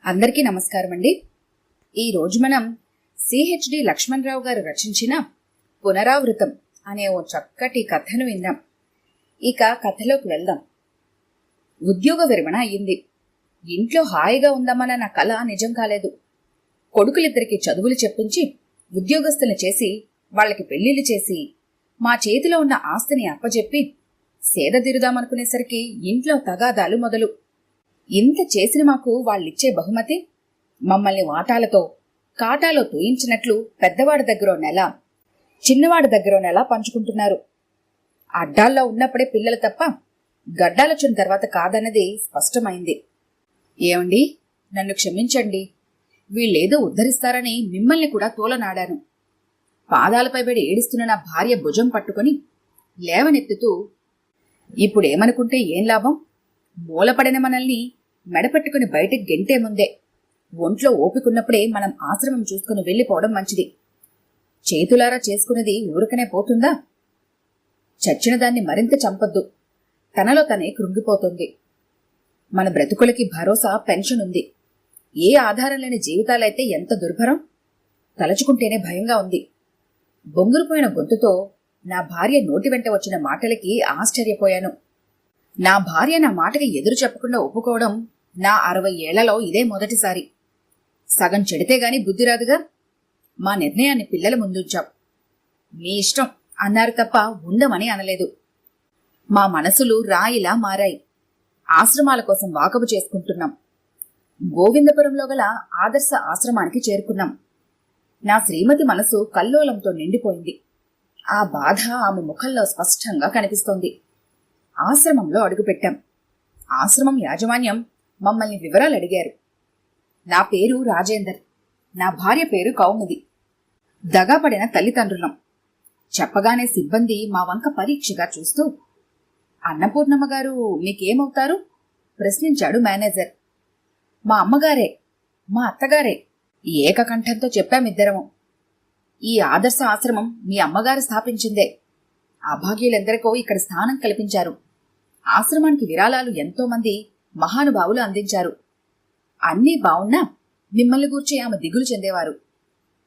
అందరికీ నమస్కారం అండి. ఈరోజు మనం సిహెచ్డి లక్ష్మణరావు గారు రచించిన పునరావృతం అనే ఓ చక్కటి కథను విందాం. ఇక కథలోకి వెళ్దాం. ఉద్యోగ విరమణ అయ్యింది. ఇంట్లో హాయిగా ఉందామన్న నా కల నిజం కాలేదు. కొడుకులిద్దరికి చదువులు చెప్పించి ఉద్యోగస్తులు చేసి వాళ్ళకి పెళ్లిళ్లు చేసి మా చేతిలో ఉన్న ఆస్తిని అప్పజెప్పి సేదదీరుదామనుకునేసరికి ఇంట్లో తగాదాలు మొదలు. ఇంత చేసిన మాకు వాళ్ళిచ్చే బహుమతి మమ్మల్ని వాటాలతో కాటాలో తూయించినట్లు పెద్దవాడి దగ్గరో నెల చిన్నవాడి దగ్గరో నెల పంచుకుంటున్నారు. అడ్డాల్లో ఉన్నప్పుడే పిల్లలు తప్ప గడ్డాలొచ్చిన తర్వాత కాదన్నది స్పష్టమైంది. ఏమండి, నన్ను క్షమించండి, వీళ్ళేదో ఉద్ధరిస్తారని మిమ్మల్ని కూడా తోలనాడాను. పాదాలపై పడి ఏడుస్తున్న నా భార్య భుజం పట్టుకుని లేవనెత్తుతూ, ఇప్పుడేమనుకుంటే ఏం లాభం, మూలపడిన మనల్ని మెడపెట్టుకుని బయటికి గెంటే ముందే ఒంట్లో ఓపికున్నప్పుడే మనం ఆశ్రమం చూసుకుని వెళ్ళిపోవడం మంచిది. చేతులారా చేసుకున్నది ఊరకనే పోతుందా? చచ్చిన దాన్ని మరింత చంపొద్దు. తనలో తనే కృంగిపోతుంది. మన బ్రతుకులకి భరోసా పెన్షన్ ఉంది. ఏ ఆధారం లేని జీవితాలైతే ఎంత దుర్భరం. తలచుకుంటేనే భయంగా ఉంది. బొంగురుపోయిన గొంతుతో నా భార్య నోటి వెంట వచ్చిన మాటలకి ఆశ్చర్యపోయాను. నా భార్య నా మాటకి ఎదురు చెప్పకుండా ఒప్పుకోవడం నా 60 ఏళ్లలో ఇదే మొదటిసారి. సగం చెడితే గాని బుద్ధి రాదుగా. మా నిర్ణయాన్ని పిల్లల ముందుంచాం. మీ ఇష్టం అన్నారు తప్ప ఉండమని అనలేదు. మా మనసులు రాయిలా మారాయి. ఆశ్రమాల కోసం వాకబు చేసుకుంటున్నాం. గోవిందపురంలో గల ఆదర్శ ఆశ్రమానికి చేరుకున్నాం. నా శ్రీమతి మనసు కల్లోలంతో నిండిపోయింది. ఆ బాధ ఆమె ముఖంలో స్పష్టంగా కనిపిస్తోంది. ఆశ్రమంలో అడుగుపెట్టాం. ఆశ్రమం యాజమాన్యం మమ్మల్ని వివరాలు అడిగారు. నా పేరు రాజేందర్, నా భార్య పేరు కౌముది. దగాపడిన తల్లిదండ్రులం. చెప్పగానే సిబ్బంది మా వంక పరీక్షగా చూస్తూ, అన్నపూర్ణమ్మ గారు మీకేమవుతారు ప్రశ్నించాడు మేనేజర్. మా అమ్మగారే, మా అత్తగారే ఏకకంఠంతో చెప్పామిద్దరము. ఈ ఆదర్శ ఆశ్రమం మీ అమ్మగారు స్థాపించిందే. అభాగ్యులెందరికో ఇక్కడ స్థానం కల్పించారు. ఆశ్రమానికి విరాళాలు ఎంతో మంది మహానుభావులు అందించారు. అన్నీ బావున్నా మిమ్మల్ని గూర్చి ఆమె దిగులు చెందేవారు.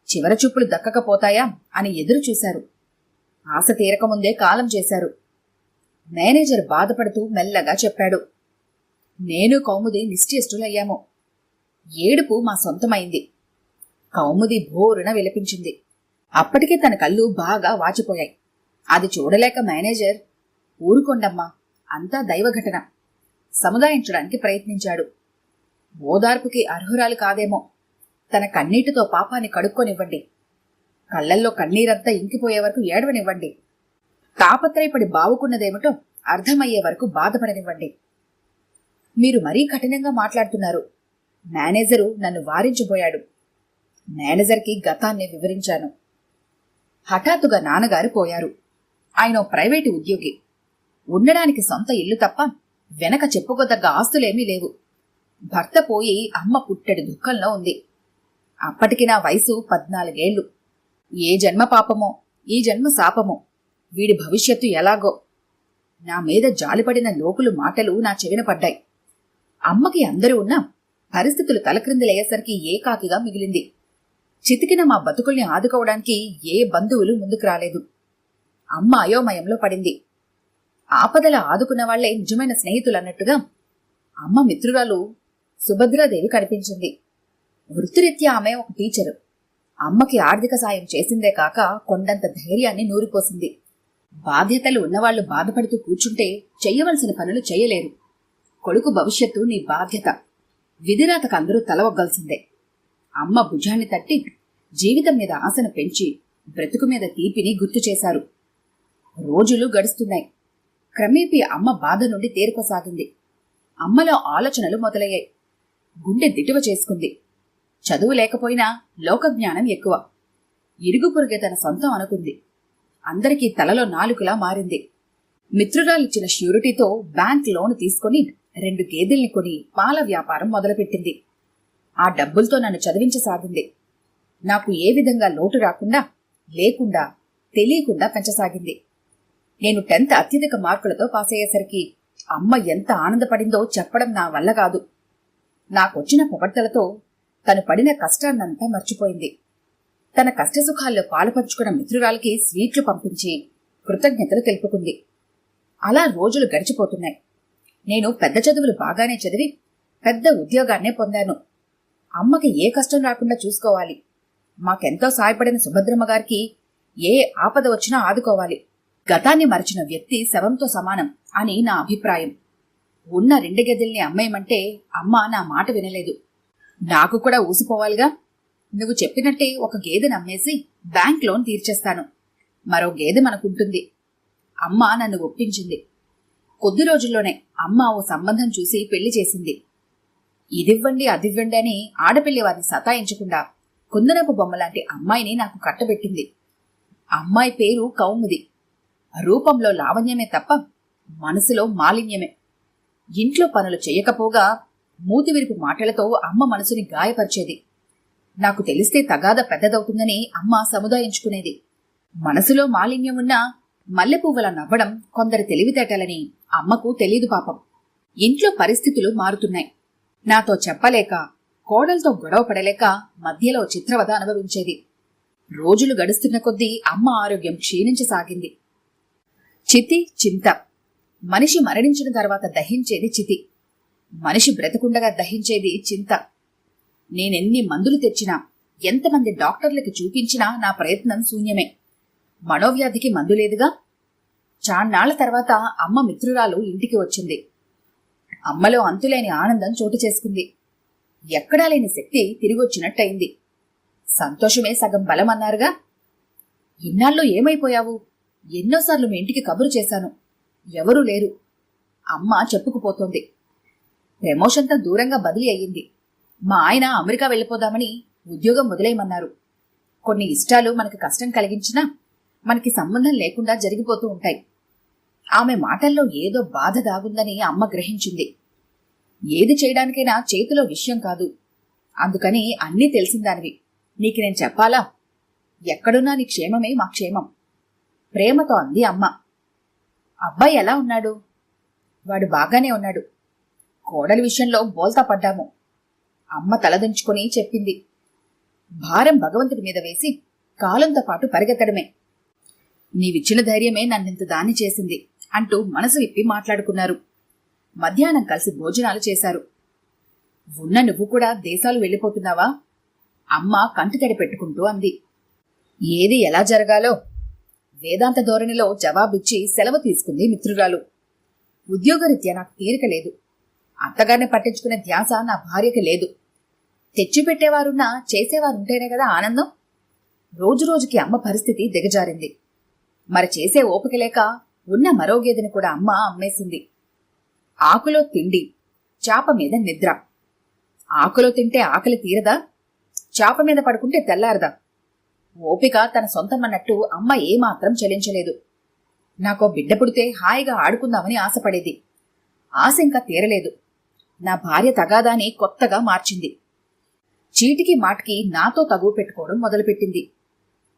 చివర చూపులు దక్కకపోతాయా అని ఎదురు చూశారు. ఆశ తీరకముందే కాలం చేశారు. మేనేజర్ బాధపడుతూ మెల్లగా చెప్పాడు. నేను కౌముది నిశ్చేష్టులయ్యాము. ఏడుపు మా సొంతమైంది. కౌముది భోరున విలపించింది. అప్పటికే తన కళ్ళు బాగా వాచిపోయాయి. అది చూడలేక మేనేజర్, ఊరుకొండమ్మా, అంతా దైవఘటన, సముదాయించడానికి ప్రయత్నించాడు. ఓదార్పుకి అర్హురాలు కాదేమో, తన కన్నీటితో పాపాన్ని కడుక్కొనివ్వండి. కళ్లల్లో కన్నీరంతా ఇంకిపోయే వరకు ఏడవనివ్వండి. తాపత్రయపడి బావుకున్నదేమిటో అర్థమయ్యే వరకు బాధపడనివ్వండి. మీరు మరీ కఠినంగా మాట్లాడుతున్నారు. మేనేజరు నన్ను వారించబోయాడు. మేనేజర్కి గతాన్ని వివరించాను. హఠాత్తుగా నాన్నగారు పోయారు. ఆయన ప్రైవేటు ఉద్యోగి. ఉండడానికి సొంత ఇల్లు తప్ప వెనక చెప్పుకోదగ్గ ఆస్తులేమీ లేవు. భర్త పోయి అమ్మ పుట్టెడు దుఃఖంలో ఉంది. అప్పటికి నా వయసు 14 ఏళ్లు. ఏ జన్మ పాపమో, ఈ జన్మ శాపమో, వీడి భవిష్యత్తు ఎలాగో. నా మీద జాలిపడిన లోకులు మాటలు నా చెవిన పడ్డాయి. అమ్మకి అందరూ ఉన్నా పరిస్థితులు తలక్రిందులయ్యేసరికి ఏకాకిగా మిగిలింది. చితికిన మా బతుకుల్ని ఆదుకోవడానికి ఏ బంధువులు ముందుకు రాలేదు. అమ్మ అయోమయంలో పడింది. ఆపదల ఆదుకున్న వాళ్లే నిజమైన స్నేహితులన్నట్టుగా అమ్మ మిత్రురాలు సుభద్రాదేవి కనిపించింది. వృత్తిరీత్యా ఆమె ఒక టీచరు. అమ్మకి ఆర్థిక సాయం చేసిందే కాక కొండంత ధైర్యాన్ని నూరిపోసింది. బాధ్యతలు ఉన్నవాళ్లు బాధపడుతూ కూర్చుంటే చెయ్యవలసిన పనులు చెయ్యలేరు. కొడుకు భవిష్యత్తు నీ బాధ్యత. విధిరాతకు అందరూ తలవగ్గాల్సిందే. అమ్మ భుజాన్ని తట్టి జీవితం మీద ఆశను పెంచి బ్రతుకు మీద తీపిని గుర్తు చేశారు. రోజులు గడుస్తున్నాయి. క్రమేపీ అమ్మ బాధ నుండి తేరుకోసాగింది. అమ్మలో ఆలోచనలు మొదలయ్యాయి. గుండె దిటువ చేసుకుంది. చదువు లేకపోయినా లోకజ్ఞానం ఎక్కువ. ఇరుగు పొరుగే తన సొంతం అనుకుంది. అందరికీ తలలో నాలుకలా మారింది. మిత్రురాలిచ్చిన ష్యూరిటీతో బ్యాంక్ లోను తీసుకుని 2 గేదెల్ని కొని పాల వ్యాపారం మొదలుపెట్టింది. ఆ డబ్బులతో నన్ను చదివించసాగింది. నాకు ఏ విధంగా లోటు రాకుండా, లేకుండా, తెలియకుండా పెంచసాగింది. నేను 10th అత్యధిక మార్కులతో పాస్ అయ్యేసరికి అమ్మ ఎంత ఆనందపడిందో చెప్పడం నా వల్ల కాదు. నాకొచ్చిన పొగడ్తలతో తను పడిన కష్టాన్నంతా మర్చిపోయింది. తన కష్టసుఖాల్లో పాలుపంచుకున్న మిత్రురాలికి స్వీట్లు పంపించి కృతజ్ఞతలు తెలుపుకుంది. అలా రోజులు గడిచిపోతున్నాయి. నేను పెద్ద చదువులు బాగానే చదివి పెద్ద ఉద్యోగాన్నే పొందాను. అమ్మకి ఏ కష్టం రాకుండా చూసుకోవాలి. మాకెంతో సాయపడిన సుభద్రమ్మ గారికి ఏ ఆపద వచ్చినా ఆదుకోవాలి. గతాన్ని మరచిన వ్యక్తి శవంతో సమానం అని నా అభిప్రాయం. ఉన్న 2 గదుల్ని అమ్మేయమంటే అమ్మ నా మాట వినలేదు. నాకు కూడా ఊసిపోవాలిగా. నువ్వు చెప్పినట్టే ఒక గేదెని అమ్మేసి బ్యాంక్ లోన్ తీర్చేస్తాను. మరో గేదె మనకుంటుంది. అమ్మ నన్ను ఒప్పించింది. కొద్ది రోజుల్లోనే అమ్మ ఓ సంబంధం చూసి పెళ్లి చేసింది. ఇదివ్వండి అదివ్వండి అని ఆడపిల్లి వారిని సతాయించకుండా కుందనపు బొమ్మలాంటి అమ్మాయిని నాకు కట్టబెట్టింది. అమ్మాయి పేరు కౌముది. రూపంలో లావణ్యమే తప్ప మనసులో మాలిన్యమే. ఇంట్లో పనులు చెయ్యకపోగా మూతివిరుపు మాటలతో అమ్మ మనసుని గాయపరిచేది. నాకు తెలిస్తే తగాద పెద్దదవుతుందని అమ్మ సముదాయించుకునేది. మనసులో మాలిన్యం ఉన్నా మల్లెపువ్వుల నవ్వడం కొందరి తెలివితేటలని అమ్మకు తెలీదు పాపం. ఇంట్లో పరిస్థితులు మారుతున్నాయి. నాతో చెప్పలేక, కోడలతో గొడవ పడలేక మధ్యలో చిత్రవద అనుభవించేది. రోజులు గడుస్తున్న కొద్దీ అమ్మ ఆరోగ్యం క్షీణించసాగింది. చితి, చింత. మనిషి మరణించిన తర్వాత దహించేది చితి. మనిషి బ్రతికుండగా దహించేది చింత. నేనెన్ని మందులు తెచ్చినా, ఎంతమంది డాక్టర్లకి చూపించినా నా ప్రయత్నం శూన్యమే. మనోవ్యాధికి మందు లేదుగా. చాన్నాళ్ల తర్వాత అమ్మ మిత్రురాలు ఇంటికి వచ్చింది. అమ్మలో అంతులేని ఆనందం చోటు చేసుకుంది. ఎక్కడా లేని శక్తి తిరిగొచ్చినట్టయింది. సంతోషమే సగం బలమన్నారుగా. ఇన్నాళ్ళు ఏమైపోయావు? ఎన్నోసార్లు మీ ఇంటికి కబురు చేశాను. ఎవరూ లేరు. అమ్మ చెప్పుకుపోతోంది. ప్రమోషన్తో దూరంగా బదిలీ అయ్యింది. మా ఆయన అమెరికా వెళ్ళిపోదామని ఉద్యోగం వదిలేయమన్నారు. కొన్ని ఇష్టాలు మనకు కష్టం కలిగించినా మనకి సంబంధం లేకుండా జరిగిపోతూ ఉంటాయి. ఆమె మాటల్లో ఏదో బాధ దాగుందని అమ్మ గ్రహించింది. ఏది చేయడానికైనా చేతిలో విషయం కాదు. అందుకని అన్నీ తెలిసిందానివి. నీకు నేను చెప్పాలా? ఎక్కడున్నా నీ క్షేమమే మా క్షేమం. ప్రేమతో అంది అమ్మ. అబ్బాయి ఎలా ఉన్నాడు? వాడు బాగానే ఉన్నాడు. కోడలి విషయంలో బోల్తా పడ్డాము. అమ్మ తలదించుకొని చెప్పింది. భారం భగవంతుడి మీద వేసి కాలంతో పాటు పరిగెత్తడమే. నీవిచ్చిన ధైర్యమే నన్నింత దాని చేసింది అంటూ మనసు విప్పి మాట్లాడుకున్నారు. మధ్యాహ్నం కలిసి భోజనాలు చేశారు. ఉన్న నువ్వు కూడా దేశాలు వెళ్ళిపోతున్నావా? అమ్మ కంటితడి పెట్టుకుంటూ అంది. ఏది ఎలా జరగాలో వేదాంత ధోరణిలో జవాబిచ్చి సెలవు తీసుకుంది మిత్రురాలు. ఉద్యోగరీత్యా నాకు తీరిక లేదు. అత్తగారిని పట్టించుకునే ధ్యాస నా భార్యకి లేదు. తెచ్చిపెట్టేవారున్నా చేసేవారుంటేనే కదా ఆనందం. రోజురోజుకి అమ్మ పరిస్థితి దిగజారింది. మరి చేసే ఓపిక లేక ఉన్న మరో గేదెని కూడా అమ్మ అమ్మేసింది. ఆకులో తిండి, చాప మీద నిద్ర. ఆకులో తింటే ఆకలి తీరదా? చాప మీద పడుకుంటే తెల్లారదా? ఓపిక తన సొంతమన్నట్టు అమ్మ ఏమాత్రం చలించలేదు. నాకో బిడ్డ పుడితే హాయిగా ఆడుకుందామని ఆశపడేది. ఆశ ఇంకా తీరలేదు. నా భార్య తగాదాని కొత్తగా మార్చింది. చీటికి మాటికి నాతో తగువ పెట్టుకోవడం మొదలుపెట్టింది.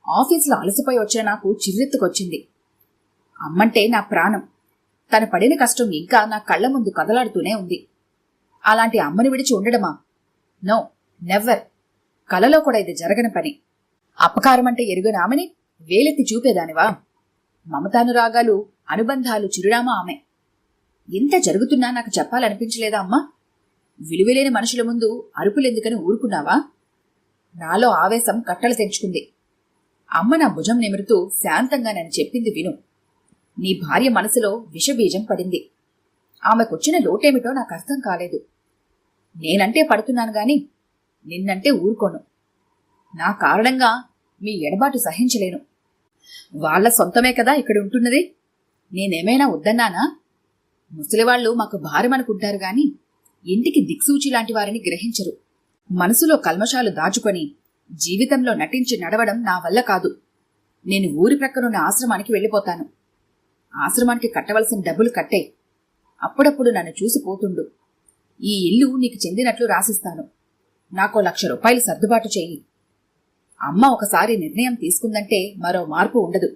ఆఫీసులో అలసిపోయి వచ్చిన నాకు చిర్రెత్తుకొచ్చింది. అమ్మంటే నా ప్రాణం. తను పడిన కష్టం ఇంకా నా కళ్ల ముందు కదలాడుతూనే ఉంది. అలాంటి అమ్మని విడిచి ఉండడమా? No, never. కలలో కూడా ఇది జరగని పని. అపకారమంటే ఎరుగని ఆమెని వేలెత్తి చూపేదానివా? మమతానురాగాలు, అనుబంధాలు చిరునామా ఆమె. ఇంత జరుగుతున్నా నాకు చెప్పాలనిపించలేదా అమ్మా? విలువలేని మనుషుల ముందు అరుపులెందుకని ఊరుకున్నావా? నాలో ఆవేశం కట్టలు తెంచుకుంది. అమ్మ నా భుజం నిమురుతూ శాంతంగా నేను చెప్పింది విను. నీ భార్య మనసులో విషబీజం పడింది. ఆమెకొచ్చిన లోటేమిటో నాకు అర్థం కాలేదు. నేనంటే పడుతున్నాను గాని నిన్నంటే ఊరుకోను. నా కారణంగా మీ ఎడబాటు సహించలేను. వాళ్ల సొంతమే కదా ఇక్కడ ఉంటున్నది. నేనేమైనా వద్దన్నానా? ముసలివాళ్లు మాకు భారమనుకుంటారు గాని ఇంటికి దిక్సూచి లాంటి వారిని గ్రహించరు. మనసులో కల్మషాలు దాచుకొని జీవితంలో నటించి నడవడం నా వల్ల కాదు. నేను ఊరి ప్రక్కనున్న ఆశ్రమానికి వెళ్ళిపోతాను. ఆశ్రమానికి కట్టవలసిన డబ్బులు కట్టే. అప్పుడప్పుడు నన్ను చూసిపోతుండు. ఈ ఇల్లు నీకు చెందినట్లు రాసిస్తాను. నాకో 1,00,000 రూపాయలు సర్దుబాటు చెయ్యి. అమ్మ ఒకసారి నిర్ణయం తీసుకుందంటే మరో మార్పు ఉండదు.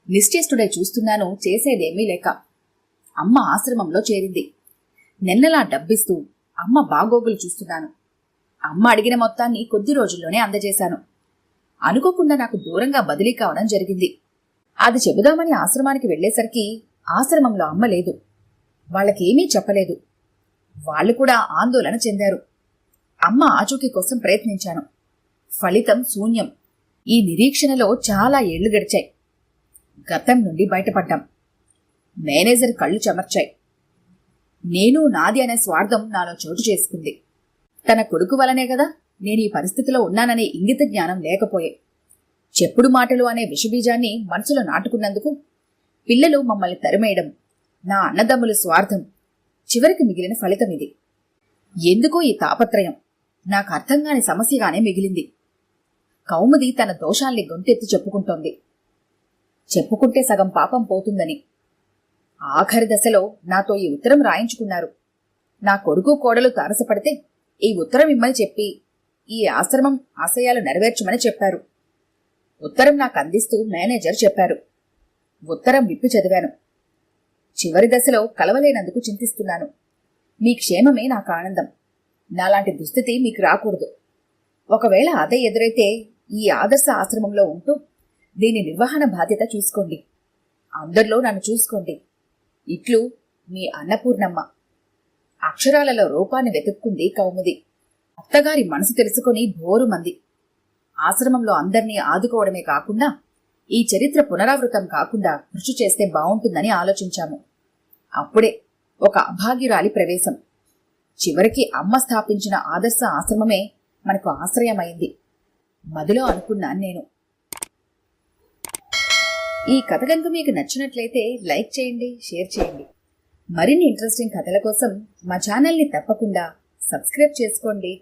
నిశ్చేష్టుడై చూస్తున్నాను, చేసేదేమీ లేక. అమ్మ ఆశ్రమంలో చేరింది. నెలలా డబ్బిస్తూ అమ్మ బాగోగులు చూస్తున్నాను. అమ్మ అడిగిన మొత్తాన్ని కొద్ది రోజుల్లోనే అందజేశాను. అనుకోకుండా నాకు దూరంగా బదిలీ కావడం జరిగింది. అది చెబుదామని ఆశ్రమానికి వెళ్లేసరికి ఆశ్రమంలో అమ్మ లేదు. వాళ్ళకేమీ చెప్పలేదు. వాళ్ళు కూడా ఆందోళన చెందారు. అమ్మ ఆచూకీ కోసం ప్రయత్నించాను. ఫలితం శూన్యం. ఈ నిరీక్షణలో చాలా ఏళ్లు గడిచాయి. గతం నుండి బయటపడ్డాం. మేనేజర్ కళ్ళు చెమర్చాయి. నేను నాది అనే స్వార్థం నాలో చోటు చేసుకుంది. తన కొడుకు వలనే కదా నేను ఈ పరిస్థితిలో ఉన్నాననే ఇంగిత జ్ఞానం లేకపోయే. చెప్పుడు మాటలు అనే విషబీజాన్ని మనసులో నాటుకున్నందుకు పిల్లలు మమ్మల్ని తరిమేయడం, నా అన్నదమ్ముల స్వార్థం, చివరికి మిగిలిన ఫలితం ఇది. ఎందుకో ఈ తాపత్రయం నాకు అర్థంగాని సమస్యగానే మిగిలింది. కౌముది తన దోషాల్ని గొంతెత్తి చెప్పుకుంటోంది. చెప్పుకుంటే సగం పాపం పోతుందని. ఆఖరి దశలో నాతో ఈ ఉత్తరం రాయించుకున్నారు. నా కొడుకు కోడలు తారసపడితే ఈ ఉత్తరం ఇమ్మని చెప్పి ఈ ఆశ్రమం ఆశయాలు నెరవేర్చమని చెప్పారు. ఉత్తరం నాకు అందిస్తూ మేనేజర్ చెప్పారు. ఉత్తరం విప్పి చదివాను. చివరి దశలో కలవలేనందుకు చింతిస్తున్నాను. మీ క్షేమమే నాకు ఆనందం. నాలాంటి దుస్థితి మీకు రాకూడదు. ఒకవేళ అదే ఎదురైతే ఈ ఆదర్శ ఆశ్రమంలో ఉంటూ దీని నిర్వహణ బాధ్యత చూసుకోండి. అందరిలో నన్ను చూసుకోండి. ఇట్లు మీ అన్నపూర్ణమ్మ. అక్షరాలలో రూపాన్ని వెతుక్కుంది కౌముది. అత్తగారి మనసు తెలుసుకొని బోరుమంది. ఆశ్రమంలో అందర్నీ ఆదుకోవడమే కాకుండా ఈ చరిత్ర పునరావృతం కాకుండా కృషి చేస్తే బావుంటుందని ఆలోచించాము. అప్పుడే ఒక అభాగ్యురాలి ప్రవేశం. చివరికి అమ్మ స్థాపించిన ఆదర్శ ఆశ్రమమే మనకు ఆశ్రయమైంది. మదిలో అనుకున్నాను నేను. ఈ కథ కనుక మీకు నచ్చినట్లయితే లైక్ చేయండి, షేర్ చేయండి. మరిన్ని ఇంట్రెస్టింగ్ కథల కోసం మా ఛానల్ని తప్పకుండా సబ్స్క్రైబ్ చేసుకోండి.